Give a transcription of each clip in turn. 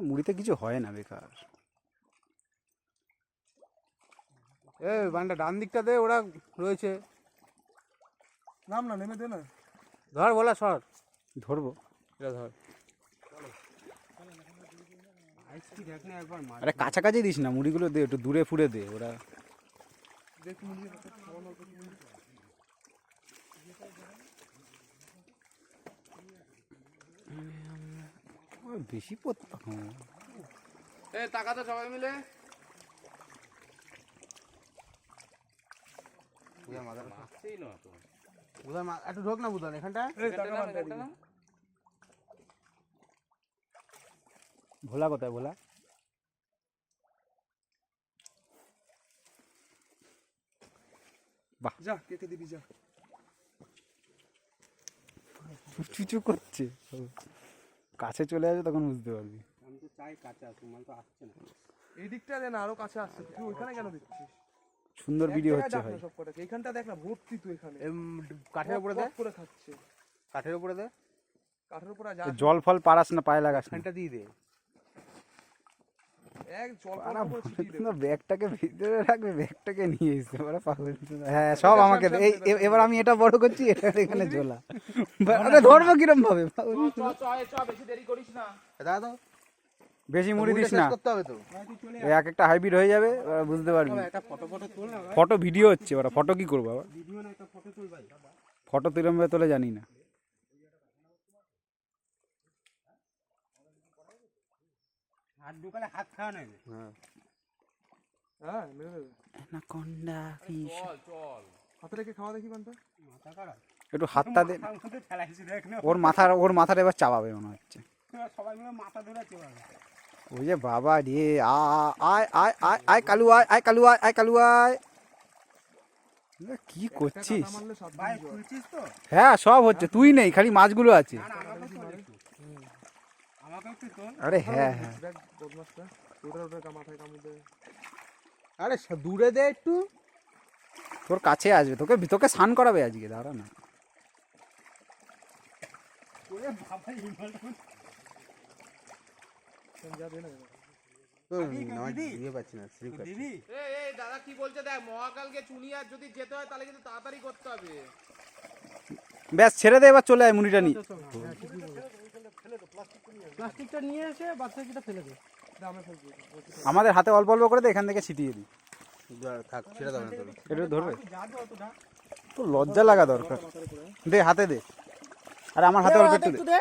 মুড়িতে কিছু হয় না, বেকার। এ বান্ডা ডান দিকটা দে, ওরা রয়েছে। নাম না, নেমে দে না। ধর বলা সর, ধরবো এটা ধর। আরে কাছাকাছি দিস না, মুড়িগুলো দে, একটু দূরে ফুরে দে। ওরা দেখ মুড়ি বেশি টাকাটা সবাই মিলে একটু ঢোক না বুধান এখানটা। ভোলা কোথায়? ভোলা বাহ, যা কেটে দিবি যা। চুচু করছে, কাছে চলে আসবে তখন বুঝতে পারবি। আমি তো চাই কাছে আসুক, মাল তো আসছে না। এই দিকটা দে না, আরো কাছে আসছে। তুই ওইখানে কেন দিচ্ছিস? সুন্দর ভিডিও হচ্ছে ভাই। সব কটা এইখানটা দেখ না, ভর্তি। তুই এখানে কাঠের উপরে দে, করে খাচ্ছে। কাঠের উপরে দে, কাঠের উপরে যা জল ফল পারাস না, পায়ে লাগাস না। এখানটা দিয়ে দে। এক জল ব্যাগটাকে ভিতরে রাখবে, ব্যাগটাকে নিয়ে এসছে ওরা পাগল। হ্যাঁ সব আমাকে এবার আমি এটা বড় করছি, এটা এখানে ঝোলা। আরে ধরবো কিরম ভাবে? বেশি দেরি করিস না দাদা, বেশি মুড়ি দিস না, করতে হবে তো। এক একটা হাইব্রিড হয়ে যাবে, ওরা বুঝতে পারবি। একটা ফটো তোল না। ফটো ভিডিও হচ্ছে, ওরা ফটো কি করবো আবার? ভিডিও না, একটা ফটো তোল ভাই। ফটো তিরম ভাবে তোলে জানি না। হাত ঢুকালে হাত খাওয়া নেবে। হ্যাঁ মেরে দেবে। Anaconda fish. চল হাতে রেখে খাওয়া দেখি বানটা। মাথা খারাপ। একটু হাতটা দে, ফেলাইছি দেখ না। ওর মাথাটা এবার চাবাবে মনে হচ্ছে। সবাই মিলে মাথা ধরে চলে। ওই যে বাবা রে, আয় আয় আয় আয় কালু, আয় আয় কালু, আয় আয় কালু, আয়। কি করছিস ভাই? তুলছিস তো? হ্যাঁ সব হচ্ছে, তুই নেই, খালি মাছগুলো আছে। আমাকেও তুই তোল। আরে হ্যাঁ হ্যাঁ, দেখ বদমাসটা ওটা মাথায় কামড় দেবে। আরে দূরে দে একটু, তোর কাছে আসবে, তোকে স্নান করাবে আজকে, দাঁড়া না। যা দে না দাদা কি বলছে দেখ, মহাকালকে চুনিয়ার যদি যেতে হয় তাহলে কিন্তু তাড়াতাড়ি করতে হবে। ব্যাস ছেড়ে দে, এবার চলে আয় মুড়িটা নিয়ে। প্লাস্টিকটা নিয়ে এসে বাচ্চাটা ফেলে দে। আমাদের হাতে অল্প অল্প করে দে, এখান থেকে ছিটিয়ে দিই। থাক, ছেড়ে দাও না তোর। এটা ধরবে তো, লজ্জা লাগা দরকার। দে হাতে দে, আর আমার হাতে অল্প একটু দে।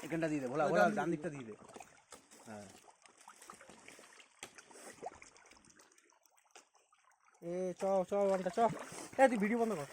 এখানটা দিয়ে দে, ভোলা ভোলা ডান দিকটা দিয়ে দে। হ্যাঁ চ চ, তুই ভিডিও বন্ধ কর।